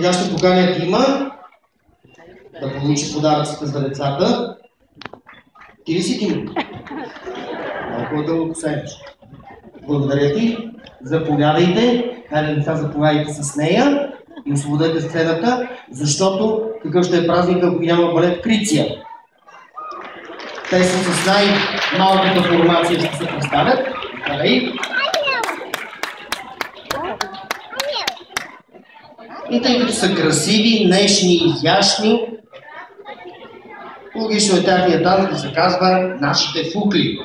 Сега ще поканя Тима да получи подаръците за децата. Ти ли си, Тим? Малко дълго косаеш. Благодаря ти. Заповядайте. Хайде, деца, заповядайте с нея и освободете сцената, защото какъв ще е празник, ако няма балет Криция. Те са с най-малката формация, ще се представят. И тъй като са красиви, нежни и изящни, логично е тяхният танц да се казва Нашите фукли.